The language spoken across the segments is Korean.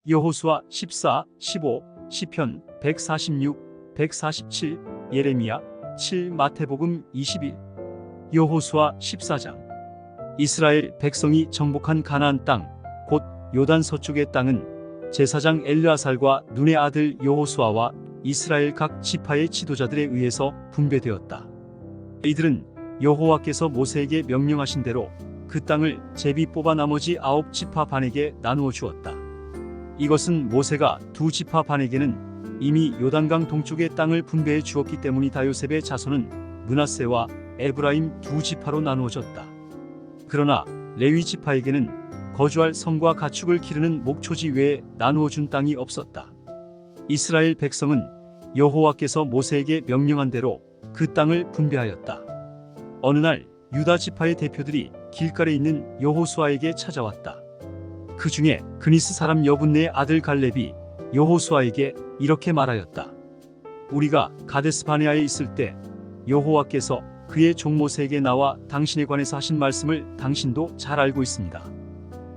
여호수아 14, 15, 시편 146, 147, 예레미야 7, 마태복음 21. 여호수아 14장. 이스라엘 백성이 정복한 가나안 땅, 곧 요단 서쪽의 땅은 제사장 엘르아살과 눈의 아들 여호수아와 이스라엘 각 지파의 지도자들에 의해서 분배되었다. 이들은 여호와께서 모세에게 명령하신 대로 그 땅을 제비 뽑아 나머지 9지파 반에게 나누어 주었다. 이것은 모세가 2지파 반에게는 이미 요단강 동쪽의 땅을 분배해 주었기 때문이다. 요셉의 자손은 므낫세와 에브라임 2지파로 나누어졌다. 그러나 레위 지파에게는 거주할 성과 가축을 기르는 목초지 외에 나누어 준 땅이 없었다. 이스라엘 백성은 여호와께서 모세에게 명령한 대로 그 땅을 분배하였다. 어느 날 유다 지파의 대표들이 길갈에 있는 여호수아에게 찾아왔다. 그 중에 그니스 사람 여분네의 아들 갈렙이 여호수아에게 이렇게 말하였다. 우리가 가데스 바네아에 있을 때 여호와께서 그의 종 모세에게 나와 당신에 관해서 하신 말씀을 당신도 잘 알고 있습니다.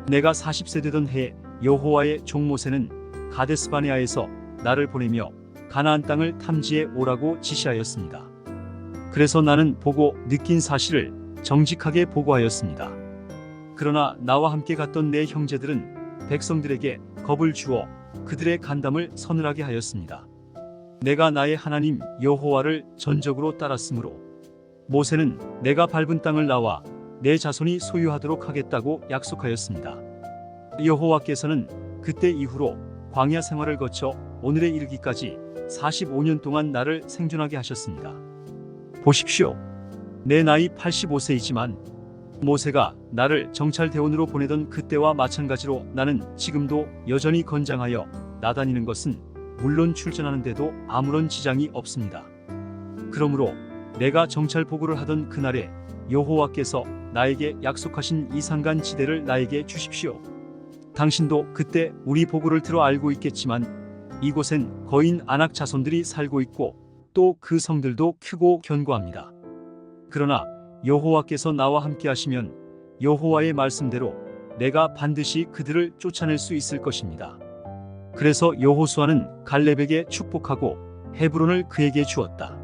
내가 40세 되던 해에 여호와의 종 모세는 가데스 바네아에서 나를 보내며 가나안 땅을 탐지해 오라고 지시하였습니다. 그래서 나는 보고 느낀 사실을 정직하게 보고하였습니다. 그러나 나와 함께 갔던 내 형제들은 백성들에게 겁을 주어 그들의 간담을 서늘하게 하였습니다. 내가 나의 하나님 여호와를 전적으로 따랐으므로 모세는 내가 밟은 땅을 나와 내 자손이 소유하도록 하겠다고 약속하였습니다. 여호와께서는 그때 이후로 광야 생활을 거쳐 오늘에 이르기까지 45년 동안 나를 생존하게 하셨습니다. 보십시오. 내 나이 85세이지만 모세가 나를 정찰대원으로 보내던 그때와 마찬가지로 나는 지금도 여전히 건장하여 나다니는 것은 물론 출전하는데도 아무런 지장이 없습니다. 그러므로 내가 정찰 보고를 하던 그날에 여호와께서 나에게 약속하신 이 산간 지대를 나에게 주십시오. 당신도 그때 우리 보고를 들어 알고 있겠지만 이곳엔 거인 아낙 자손들이 살고 있고 또 그 성들도 크고 견고합니다. 그러나 여호와께서 나와 함께 하시면 여호와의 말씀대로 내가 반드시 그들을 쫓아낼 수 있을 것입니다. 그래서 여호수아는 갈렙에게 축복하고 헤브론을 그에게 주었다.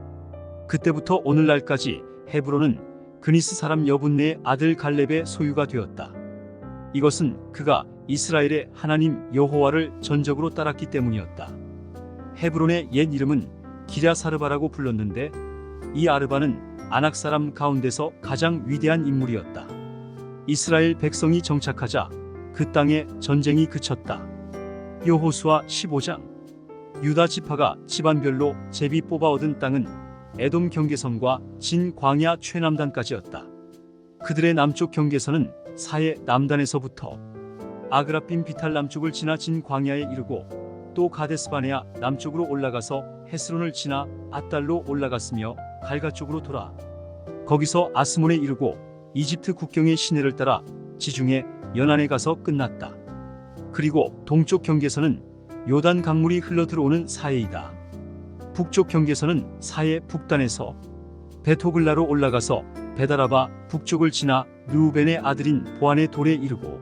그때부터 오늘날까지 헤브론은 그니스 사람 여분네의 아들 갈렙의 소유가 되었다. 이것은 그가 이스라엘의 하나님 여호와를 전적으로 따랐기 때문이었다. 헤브론의 옛 이름은 기랴사르바라고 불렀는데 이 아르바는 아낙 사람 가운데서 가장 위대한 인물이었다. 이스라엘 백성이 정착하자 그 땅에 전쟁이 그쳤다. 여호수아 15장. 유다 지파가 집안별로 제비 뽑아 얻은 땅은 에돔 경계선과 진 광야 최남단까지였다. 그들의 남쪽 경계선은 사해 남단에서부터 아그라빔 비탈 남쪽을 지나 진 광야에 이르고 또 가데스 바네아 남쪽으로 올라가서 헤스론을 지나 앗달로 올라갔으며 갈가 쪽으로 돌아 거기서 아스몬에 이르고 이집트 국경의 시내를 따라 지중해 연안에 가서 끝났다. 그리고 동쪽 경계선은 요단 강물이 흘러 들어오는 사해이다. 북쪽 경계선은 사해 북단에서 베토글라로 올라가서 베다라바 북쪽을 지나 르우벤의 아들인 보안의 돌에 이르고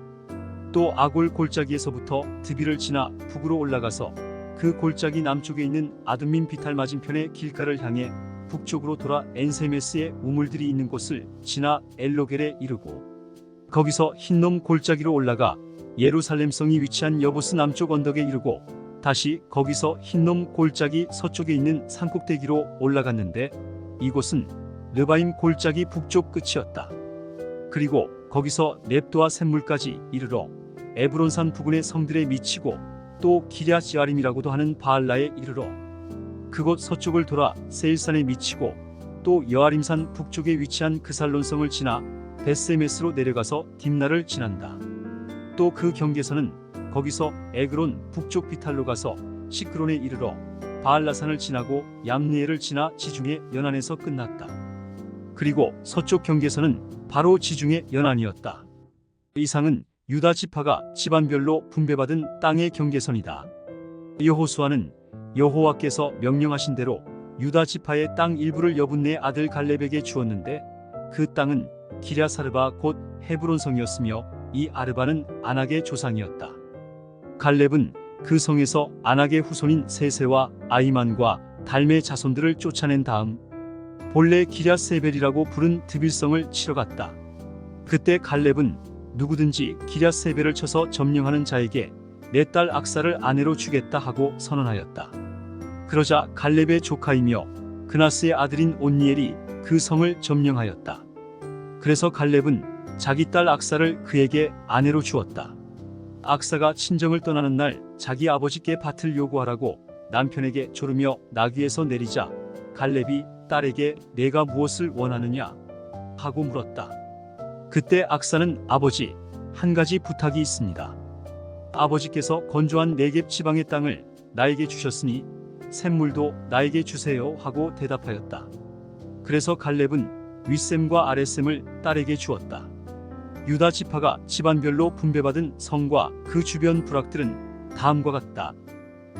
또 아골 골짜기에서부터 드비를 지나 북으로 올라가서 그 골짜기 남쪽에 있는 아둠민 비탈 맞은편의 길가를 향해 북쪽으로 돌아 엔세메스의 우물들이 있는 곳을 지나 엘로겔에 이르고 거기서 흰놈 골짜기로 올라가 예루살렘성이 위치한 여보스 남쪽 언덕에 이르고 다시 거기서 흰놈 골짜기 서쪽에 있는 산꼭대기로 올라갔는데 이곳은 르바임 골짜기 북쪽 끝이었다. 그리고 거기서 넵도아 샘물까지 이르러 에브론산 부근의 성들에 미치고 또 기랴스야림이라고도 하는 바알라에 이르러 그곳 서쪽을 돌아 세일산에 미치고 또 여아림산 북쪽에 위치한 그살론성을 지나 베스메스로 내려가서 딥나를 지난다. 또 그 경계선은 거기서 에그론 북쪽 비탈로 가서 시크론에 이르러 바알라산을 지나고 얌니엘을 지나 지중해 연안에서 끝났다. 그리고 서쪽 경계선은 바로 지중해 연안이었다. 이상은 유다 지파가 집안별로 분배받은 땅의 경계선이다. 여호수아는 여호와께서 명령하신 대로 유다 지파의 땅 일부를 여분네의 아들 갈렙에게 주었는데 그 땅은 기랴사르바 곧 헤브론성이었으며 이 아르바는 아낙의 조상이었다. 갈렙은 그 성에서 안악의 후손인 세세와 아이만과 달메 자손들을 쫓아낸 다음 본래 기랴세벨이라고 부른 드빌성을 치러 갔다. 그때 갈렙은 누구든지 기랴세벨을 쳐서 점령하는 자에게 내 딸 악사를 아내로 주겠다 하고 선언하였다. 그러자 갈렙의 조카이며 그나스의 아들인 온니엘이 그 성을 점령하였다. 그래서 갈렙은 자기 딸 악사를 그에게 아내로 주었다. 악사가 친정을 떠나는 날 자기 아버지께 밭을 요구하라고 남편에게 조르며 나귀에서 내리자 갈렙이 딸에게 내가 무엇을 원하느냐 하고 물었다. 그때 악사는 아버지, 한 가지 부탁이 있습니다. 아버지께서 건조한 네겝 지방의 땅을 나에게 주셨으니 샘물도 나에게 주세요 하고 대답하였다. 그래서 갈렙은 윗샘과 아랫샘을 딸에게 주었다. 유다 지파가 집안별로 분배받은 성과 그 주변 부락들은 다음과 같다.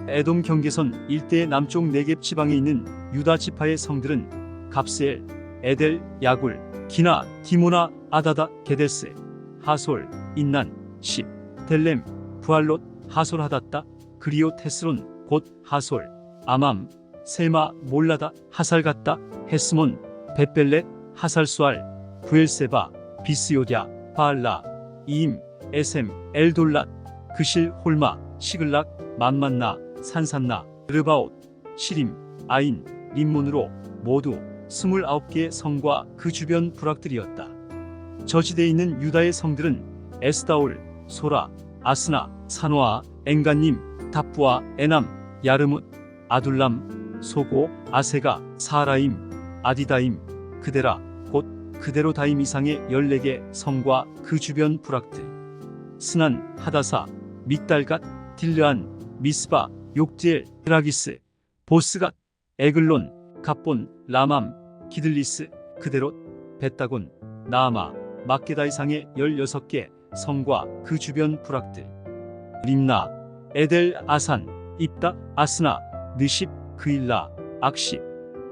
에돔 경계선 일대의 남쪽 네겝 지방에 있는 유다 지파의 성들은 갑스엘, 에델, 야굴, 기나, 디모나, 아다다, 게데스, 하솔, 인난, 십, 델렘, 부알롯, 하솔 하닷다, 그리오 테스론, 곧 하솔, 아맘, 셀마, 몰라다, 하살갓다, 헤스몬, 벳벨렛, 하살수알, 부엘세바, 비스요랴, 바알라, 이임, 에셈, 엘돌랏, 그실, 홀마, 시글락, 맘만나, 산산나, 르바옷, 시림, 아인, 림몬으로 모두 29개의 성과 그 주변 부락들이었다. 저지대에 있는 유다의 성들은 에스다올, 소라, 아스나, 산호아, 엔간님, 답부아, 에남, 야르뭇, 아둘람, 소고, 아세가, 사라임, 아디다임, 그데라, 곧 그데로다임 이상의 14개 성과 그 주변 부락들. 스난, 하다사, 믹달갓, 딜르안, 미스바, 욕디엘, 라기스, 보스갓, 에글론, 갑본, 라맘, 기들리스, 그데롯, 벳다곤, 나아마, 막게다 이상의 16개 성과 그 주변 부락들. 림나, 에델, 아산, 입다, 아스나, 느십, 그일라, 악십,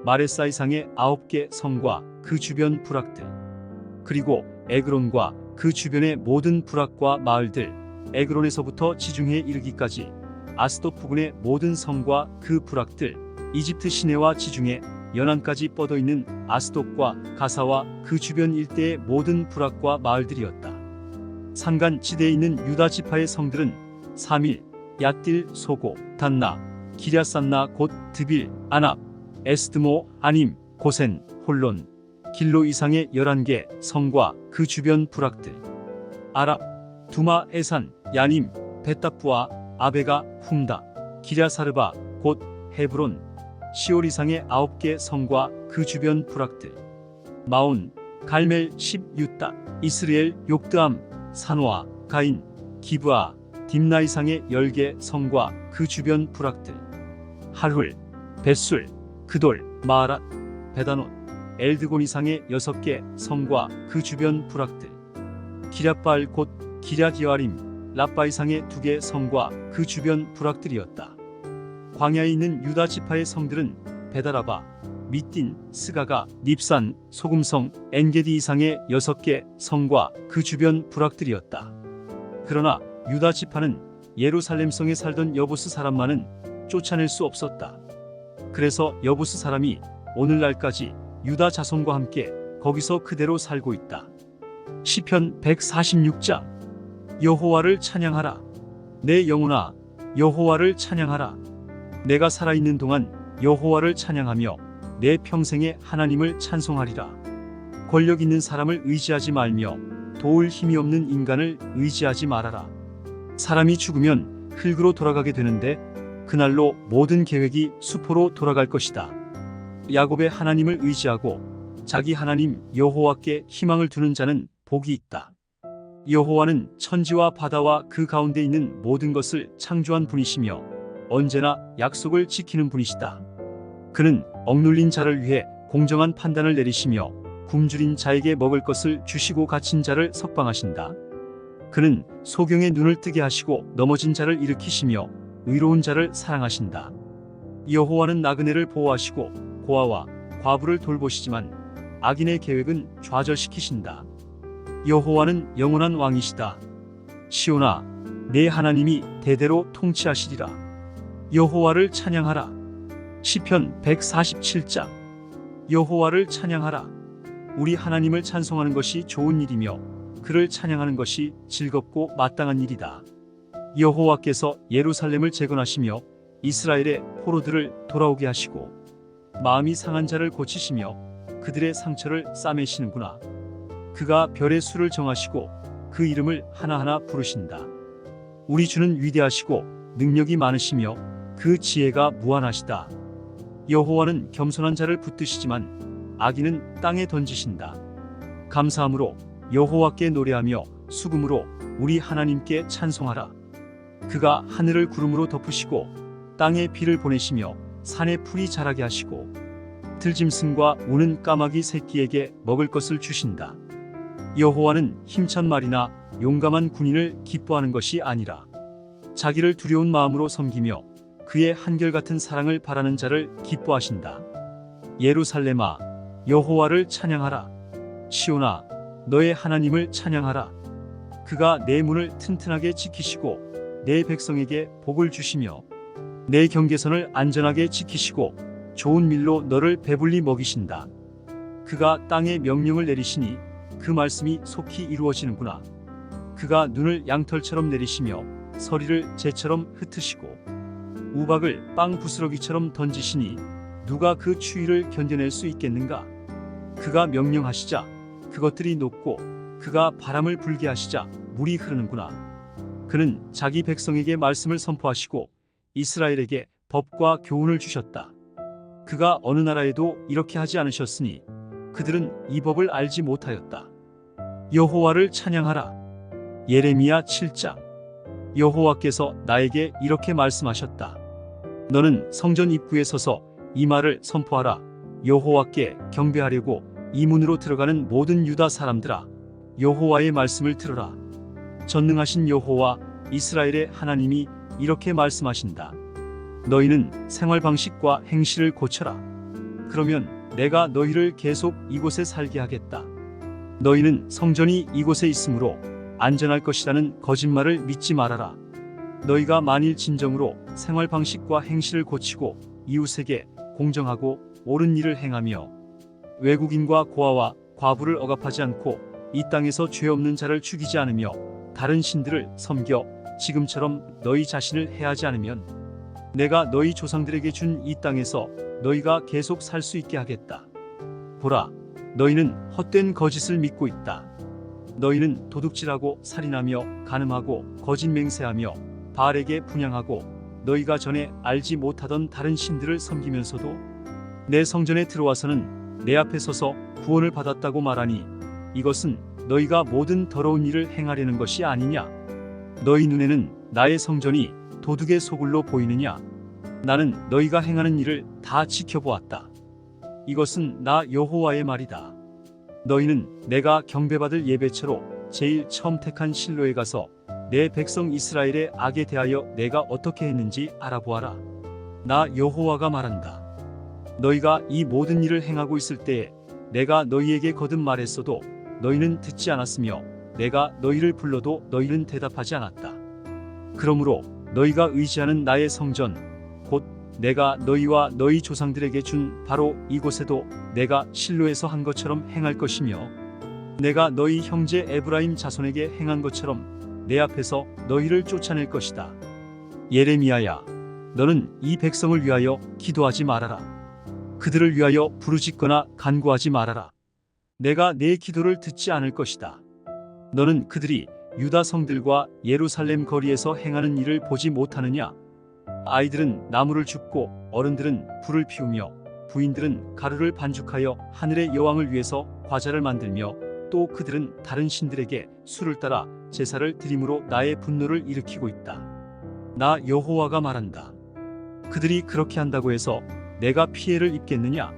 마레사 이상의 9개 성과 그 주변 부락들. 그리고 에그론과 그 주변의 모든 부락과 마을들, 에그론에서부터 지중해에 이르기까지 아스돗 부근의 모든 성과 그 부락들, 이집트 시내와 지중해 연안까지 뻗어 있는 아스돗과 가사와 그 주변 일대의 모든 부락과 마을들이었다. 산간 지대에 있는 유다 지파의 성들은 사밀, 얏딜, 소고, 단나, 기랴산나 곧 드빌, 아납, 에스드모, 아님, 고센, 홀론, 길로 이상의 11개 성과 그 주변 부락들. 아랍, 두마, 에산, 야님, 벳다프와 아베가, 훔다, 기랴사르바 곧 헤브론, 시올 이상의 9개 성과 그 주변 부락들. 마온, 갈멜, 십, 유따, 이스르엘, 욕드암, 산호아, 가인, 기브아, 딥나 이상의 10개 성과 그 주변 부락들. 할훌, 벳술, 그돌, 마아랏, 베다논, 엘드곤 이상의 6개 성과 그 주변 부락들. 기랴바알 곧 기랴기와림, 라빠 이상의 2개 성과 그 주변 부락들이었다. 광야에 있는 유다 지파의 성들은 베다라바, 미딘, 스가가, 닙산, 소금성, 엔게디 이상의 6개 성과 그 주변 부락들이었다. 그러나 유다 지파는 예루살렘성에 살던 여부스 사람만은 쫓아낼 수 없었다. 그래서 여부스 사람이 오늘날까지 유다 자손과 함께 거기서 그대로 살고 있다. 시편 146장. 여호와를 찬양하라. 내 영혼아, 여호와를 찬양하라. 내가 살아있는 동안 여호와를 찬양하며 내 평생에 하나님을 찬송하리라. 권력 있는 사람을 의지하지 말며 도울 힘이 없는 인간을 의지하지 말아라. 사람이 죽으면 흙으로 돌아가게 되는데 그날로 모든 계획이 수포로 돌아갈 것이다. 야곱의 하나님을 의지하고 자기 하나님 여호와께 희망을 두는 자는 복이 있다. 여호와는 천지와 바다와 그 가운데 있는 모든 것을 창조한 분이시며 언제나 약속을 지키는 분이시다. 그는 억눌린 자를 위해 공정한 판단을 내리시며 굶주린 자에게 먹을 것을 주시고 갇힌 자를 석방하신다. 그는 소경의 눈을 뜨게 하시고 넘어진 자를 일으키시며 의로운 자를 사랑하신다. 여호와는 나그네를 보호하시고 고아와 과부를 돌보시지만 악인의 계획은 좌절시키신다. 여호와는 영원한 왕이시다. 시온아, 내 하나님이 대대로 통치하시리라. 여호와를 찬양하라. 시편 147장. 여호와를 찬양하라. 우리 하나님을 찬송하는 것이 좋은 일이며 그를 찬양하는 것이 즐겁고 마땅한 일이다. 여호와께서 예루살렘을 재건하시며 이스라엘의 포로들을 돌아오게 하시고 마음이 상한 자를 고치시며 그들의 상처를 싸매시는구나. 그가 별의 수를 정하시고 그 이름을 하나하나 부르신다. 우리 주는 위대하시고 능력이 많으시며 그 지혜가 무한하시다. 여호와는 겸손한 자를 붙드시지만 악인은 땅에 던지신다. 감사함으로 여호와께 노래하며 수금으로 우리 하나님께 찬송하라. 그가 하늘을 구름으로 덮으시고 땅에 비를 보내시며 산에 풀이 자라게 하시고 들짐승과 우는 까마귀 새끼에게 먹을 것을 주신다. 여호와는 힘찬 말이나 용감한 군인을 기뻐하는 것이 아니라 자기를 두려운 마음으로 섬기며 그의 한결같은 사랑을 바라는 자를 기뻐하신다. 예루살렘아, 여호와를 찬양하라. 시온아, 너의 하나님을 찬양하라. 그가 내 문을 튼튼하게 지키시고 내 백성에게 복을 주시며 내 경계선을 안전하게 지키시고 좋은 밀로 너를 배불리 먹이신다. 그가 땅에 명령을 내리시니 그 말씀이 속히 이루어지는구나. 그가 눈을 양털처럼 내리시며 서리를 재처럼 흩으시고 우박을 빵 부스러기처럼 던지시니 누가 그 추위를 견뎌낼 수 있겠는가? 그가 명령하시자 그것들이 녹고 그가 바람을 불게 하시자 물이 흐르는구나. 그는 자기 백성에게 말씀을 선포하시고 이스라엘에게 법과 교훈을 주셨다. 그가 어느 나라에도 이렇게 하지 않으셨으니 그들은 이 법을 알지 못하였다. 여호와를 찬양하라. 예레미야 7장. 여호와께서 나에게 이렇게 말씀하셨다. 너는 성전 입구에 서서 이 말을 선포하라. 여호와께 경배하려고 이 문으로 들어가는 모든 유다 사람들아, 여호와의 말씀을 들으라. 전능하신 여호와 이스라엘의 하나님이 이렇게 말씀하신다. 너희는 생활 방식과 행실을 고쳐라. 그러면 내가 너희를 계속 이곳에 살게 하겠다. 너희는 성전이 이곳에 있으므로 안전할 것이라는 거짓말을 믿지 말아라. 너희가 만일 진정으로 생활 방식과 행실을 고치고 이웃에게 공정하고 옳은 일을 행하며 외국인과 고아와 과부를 억압하지 않고 이 땅에서 죄 없는 자를 죽이지 않으며 다른 신들을 섬겨 지금처럼 너희 자신을 해하지 않으면 내가 너희 조상들에게 준 이 땅에서 너희가 계속 살 수 있게 하겠다. 보라, 너희는 헛된 거짓을 믿고 있다. 너희는 도둑질하고 살인하며 간음하고 거짓 맹세하며 바알에게 분향하고 너희가 전에 알지 못하던 다른 신들을 섬기면서도 내 성전에 들어와서는 내 앞에 서서 구원을 받았다고 말하니 이것은 너희가 모든 더러운 일을 행하려는 것이 아니냐? 너희 눈에는 나의 성전이 도둑의 소굴로 보이느냐? 나는 너희가 행하는 일을 다 지켜보았다. 이것은 나 여호와의 말이다. 너희는 내가 경배받을 예배처로 제일 처음 택한 실로에 가서 내 백성 이스라엘의 악에 대하여 내가 어떻게 했는지 알아보아라. 나 여호와가 말한다. 너희가 이 모든 일을 행하고 있을 때에 내가 너희에게 거듭 말했어도 너희는 듣지 않았으며 내가 너희를 불러도 너희는 대답하지 않았다. 그러므로 너희가 의지하는 나의 성전 곧 내가 너희와 너희 조상들에게 준 바로 이곳에도 내가 실로에서 한 것처럼 행할 것이며 내가 너희 형제 에브라임 자손에게 행한 것처럼 내 앞에서 너희를 쫓아낼 것이다. 예레미야야, 너는 이 백성을 위하여 기도하지 말아라. 그들을 위하여 부르짖거나 간구하지 말아라. 내가 내 기도를 듣지 않을 것이다. 너는 그들이 유다 성들과 예루살렘 거리에서 행하는 일을 보지 못하느냐? 아이들은 나무를 줍고 어른들은 불을 피우며 부인들은 가루를 반죽하여 하늘의 여왕을 위해서 과자를 만들며 또 그들은 다른 신들에게 술을 따라 제사를 드림으로 나의 분노를 일으키고 있다. 나 여호와가 말한다. 그들이 그렇게 한다고 해서 내가 피해를 입겠느냐?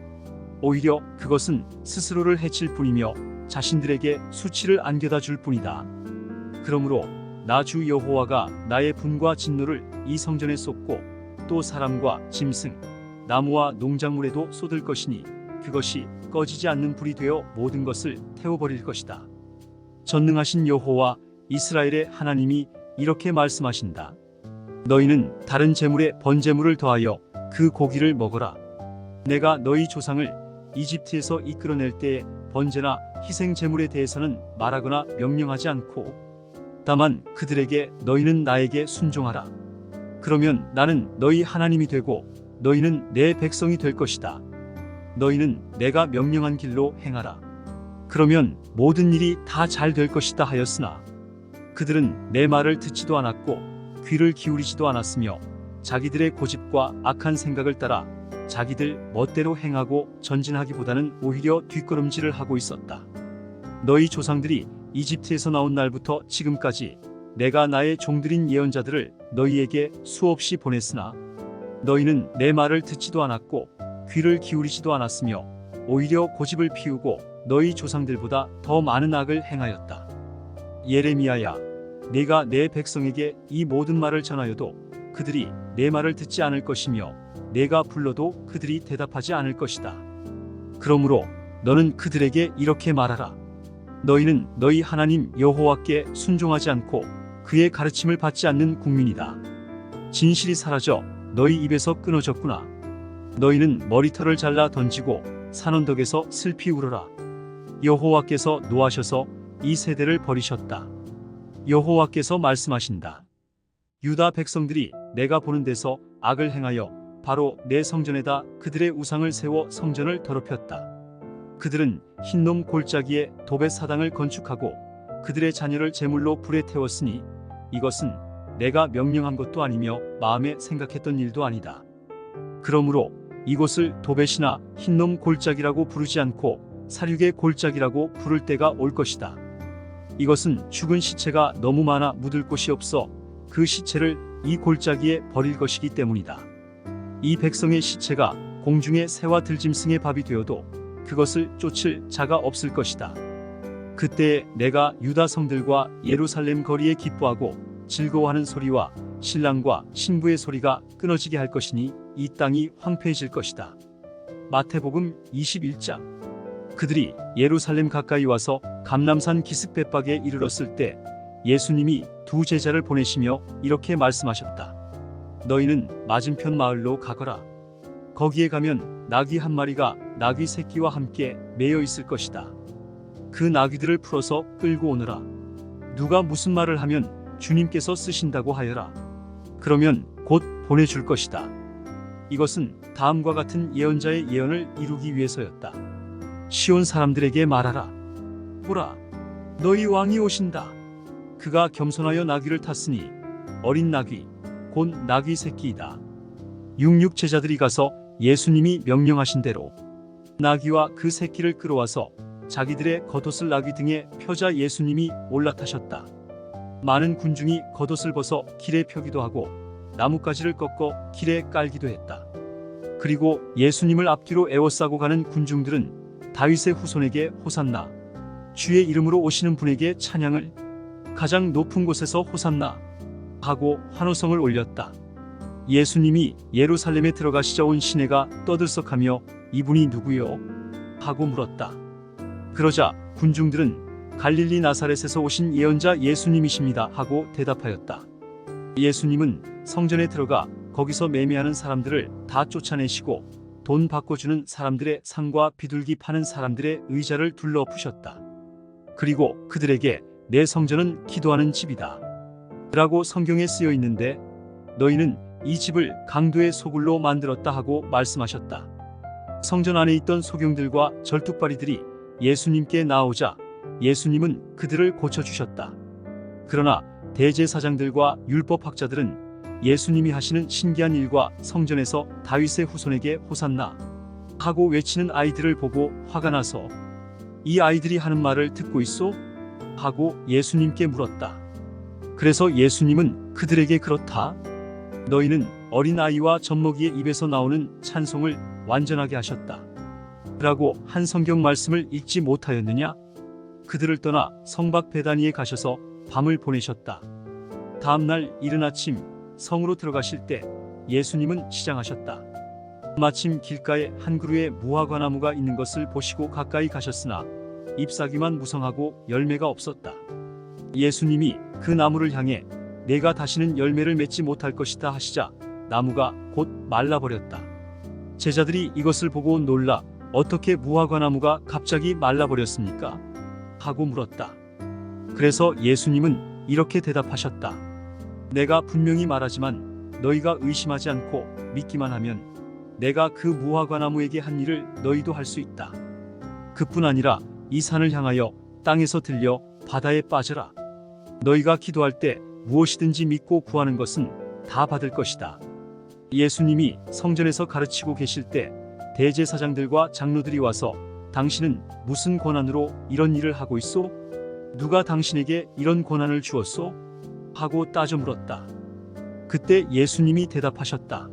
오히려 그것은 스스로를 해칠 뿐이며 자신들에게 수치를 안겨다 줄 뿐이다. 그러므로 나 주 여호와가 나의 분과 진노를 이 성전에 쏟고 또 사람과 짐승, 나무와 농작물에도 쏟을 것이니 그것이 꺼지지 않는 불이 되어 모든 것을 태워버릴 것이다. 전능하신 여호와 이스라엘의 하나님이 이렇게 말씀하신다. 너희는 다른 제물에 번제물을 더하여 그 고기를 먹어라. 내가 너희 조상을 이집트에서 이끌어낼 때에 번제나 희생 제물에 대해서는 말하거나 명령하지 않고 다만 그들에게 너희는 나에게 순종하라. 그러면 나는 너희 하나님이 되고 너희는 내 백성이 될 것이다. 너희는 내가 명령한 길로 행하라. 그러면 모든 일이 다 잘 될 것이다 하였으나 그들은 내 말을 듣지도 않았고 귀를 기울이지도 않았으며 자기들의 고집과 악한 생각을 따라 자기들 멋대로 행하고 전진하기보다는 오히려 뒷걸음질을 하고 있었다. 너희 조상들이 이집트에서 나온 날부터 지금까지 내가 나의 종들인 예언자들을 너희에게 수없이 보냈으나 너희는 내 말을 듣지도 않았고 귀를 기울이지도 않았으며 오히려 고집을 피우고 너희 조상들보다 더 많은 악을 행하였다. 예레미야야, 내가 내 백성에게 이 모든 말을 전하여도 그들이 내 말을 듣지 않을 것이며 내가 불러도 그들이 대답하지 않을 것이다. 그러므로 너는 그들에게 이렇게 말하라. 너희는 너희 하나님 여호와께 순종하지 않고 그의 가르침을 받지 않는 국민이다. 진실이 사라져 너희 입에서 끊어졌구나. 너희는 머리털을 잘라 던지고 산언덕에서 슬피 울어라. 여호와께서 노하셔서 이 세대를 버리셨다. 여호와께서 말씀하신다. 유다 백성들이 내가 보는 데서 악을 행하여 바로 내 성전에다 그들의 우상을 세워 성전을 더럽혔다. 그들은 흰놈 골짜기에 도벳 사당을 건축하고 그들의 자녀를 제물로 불에 태웠으니 이것은 내가 명령한 것도 아니며 마음에 생각했던 일도 아니다. 그러므로 이곳을 도벳이나 흰놈 골짜기라고 부르지 않고 사륙의 골짜기라고 부를 때가 올 것이다. 이것은 죽은 시체가 너무 많아 묻을 곳이 없어 그 시체를 이 골짜기에 버릴 것이기 때문이다. 이 백성의 시체가 공중의 새와 들짐승의 밥이 되어도 그것을 쫓을 자가 없을 것이다. 그때에 내가 유다 성들과 예루살렘 거리에 기뻐하고 즐거워하는 소리와 신랑과 신부의 소리가 끊어지게 할 것이니 이 땅이 황폐해질 것이다. 마태복음 21장. 그들이 예루살렘 가까이 와서 감람산 기슭벳박에 이르렀을 때 예수님이 두 제자를 보내시며 이렇게 말씀하셨다. 너희는 맞은편 마을로 가거라. 거기에 가면 나귀 한 마리가 나귀 새끼와 함께 매여 있을 것이다. 그 나귀들을 풀어서 끌고 오너라. 누가 무슨 말을 하면 주님께서 쓰신다고 하여라. 그러면 곧 보내줄 것이다. 이것은 다음과 같은 예언자의 예언을 이루기 위해서였다. 시온 사람들에게 말하라. 보라, 너희 왕이 오신다. 그가 겸손하여 나귀를 탔으니 어린 나귀, 곧 나귀 새끼이다. 육육 제자들이 가서 예수님이 명령하신 대로 나귀와 그 새끼를 끌어와서 자기들의 겉옷을 나귀 등에 펴자 예수님이 올라타셨다. 많은 군중이 겉옷을 벗어 길에 펴기도 하고 나뭇가지를 꺾어 길에 깔기도 했다. 그리고 예수님을 앞뒤로 에워싸고 가는 군중들은 다윗의 후손에게 호산나, 주의 이름으로 오시는 분에게 찬양을, 가장 높은 곳에서 호산나 하고 환호성을 올렸다. 예수님이 예루살렘에 들어가시자 온 시내가 떠들썩하며 이분이 누구요? 하고 물었다. 그러자 군중들은 갈릴리 나사렛에서 오신 예언자 예수님이십니다 하고 대답하였다. 예수님은 성전에 들어가 거기서 매매하는 사람들을 다 쫓아내시고 돈 바꿔주는 사람들의 상과 비둘기 파는 사람들의 의자를 둘러푸셨다. 그리고 그들에게 내 성전은 기도하는 집이다 라고 성경에 쓰여 있는데 너희는 이 집을 강도의 소굴로 만들었다 하고 말씀하셨다. 성전 안에 있던 소경들과 절뚝발이들이 예수님께 나오자 예수님은 그들을 고쳐주셨다. 그러나 대제사장들과 율법학자들은 예수님이 하시는 신기한 일과 성전에서 다윗의 후손에게 호산나 하고 외치는 아이들을 보고 화가 나서 이 아이들이 하는 말을 듣고 있소? 하고 예수님께 물었다. 그래서 예수님은 그들에게 그렇다. 너희는 어린아이와 젖먹이의 입에서 나오는 찬송을 완전하게 하셨다 라고 한 성경 말씀을 읽지 못하였느냐? 그들을 떠나 성박 베다니에 가셔서 밤을 보내셨다. 다음날 이른 아침 성으로 들어가실 때 예수님은 시장하셨다. 마침 길가에 한 그루의 무화과 나무가 있는 것을 보시고 가까이 가셨으나 잎사귀만 무성하고 열매가 없었다. 예수님이 그 나무를 향해 내가 다시는 열매를 맺지 못할 것이다 하시자 나무가 곧 말라버렸다. 제자들이 이것을 보고 놀라 어떻게 무화과나무가 갑자기 말라버렸습니까? 하고 물었다. 그래서 예수님은 이렇게 대답하셨다. 내가 분명히 말하지만 너희가 의심하지 않고 믿기만 하면 내가 그 무화과나무에게 한 일을 너희도 할 수 있다. 그뿐 아니라 이 산을 향하여 땅에서 들려 바다에 빠져라. 너희가 기도할 때 무엇이든지 믿고 구하는 것은 다 받을 것이다. 예수님이 성전에서 가르치고 계실 때 대제사장들과 장로들이 와서 당신은 무슨 권한으로 이런 일을 하고 있소? 누가 당신에게 이런 권한을 주었소? 하고 따져 물었다. 그때 예수님이 대답하셨다.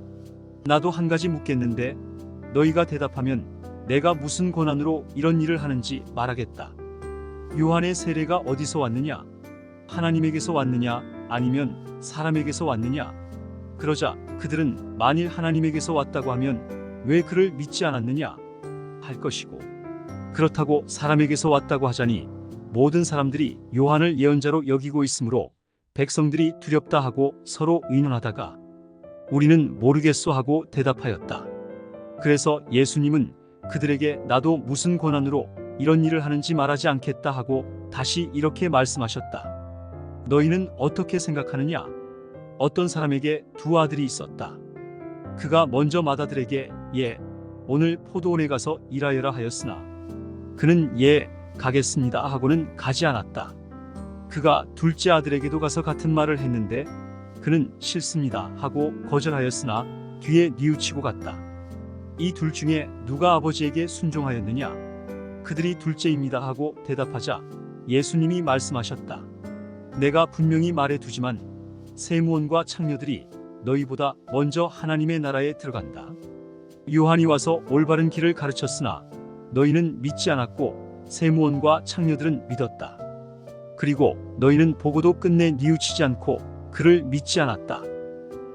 나도 한 가지 묻겠는데 너희가 대답하면 내가 무슨 권한으로 이런 일을 하는지 말하겠다. 요한의 세례가 어디서 왔느냐? 하나님에게서 왔느냐? 아니면 사람에게서 왔느냐? 그러자 그들은 만일 하나님에게서 왔다고 하면 왜 그를 믿지 않았느냐? 할 것이고, 그렇다고 사람에게서 왔다고 하자니 모든 사람들이 요한을 예언자로 여기고 있으므로 백성들이 두렵다 하고 서로 의논하다가 우리는 모르겠소 하고 대답하였다. 그래서 예수님은 그들에게 나도 무슨 권한으로 이런 일을 하는지 말하지 않겠다 하고 다시 이렇게 말씀하셨다. 너희는 어떻게 생각하느냐? 어떤 사람에게 두 아들이 있었다. 그가 먼저 맏아들에게 예, 오늘 포도원에 가서 일하여라 하였으나 그는 예, 가겠습니다 하고는 가지 않았다. 그가 둘째 아들에게도 가서 같은 말을 했는데 그는 싫습니다 하고 거절하였으나 뒤에 뉘우치고 갔다. 이 둘 중에 누가 아버지에게 순종하였느냐? 그들이 둘째입니다 하고 대답하자 예수님이 말씀하셨다. 내가 분명히 말해두지만 세무원과 창녀들이 너희보다 먼저 하나님의 나라에 들어간다. 요한이 와서 올바른 길을 가르쳤으나 너희는 믿지 않았고 세무원과 창녀들은 믿었다. 그리고 너희는 보고도 끝내 뉘우치지 않고 그를 믿지 않았다.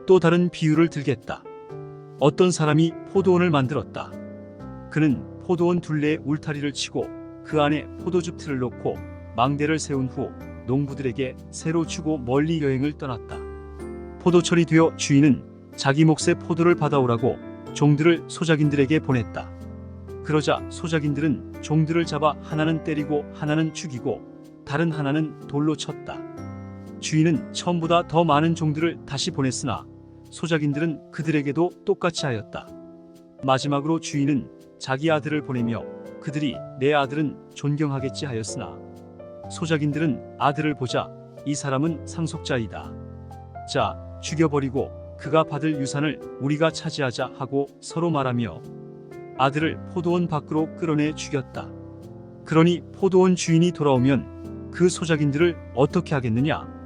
또 다른 비유를 들겠다. 어떤 사람이 포도원을 만들었다. 그는 포도원 둘레에 울타리를 치고 그 안에 포도즙 틀을 놓고 망대를 세운 후 농부들에게 새로 주고 멀리 여행을 떠났다. 포도철이 되어 주인은 자기 몫의 포도를 받아오라고 종들을 소작인들에게 보냈다. 그러자 소작인들은 종들을 잡아 하나는 때리고 하나는 죽이고 다른 하나는 돌로 쳤다. 주인은 처음보다 더 많은 종들을 다시 보냈으나 소작인들은 그들에게도 똑같이 하였다. 마지막으로 주인은 자기 아들을 보내며 그들이 내 아들은 존경하겠지 하였으나 소작인들은 아들을 보자 이 사람은 상속자이다. 자, 죽여버리고 그가 받을 유산을 우리가 차지하자 하고 서로 말하며 아들을 포도원 밖으로 끌어내 죽였다. 그러니 포도원 주인이 돌아오면 그 소작인들을 어떻게 하겠느냐?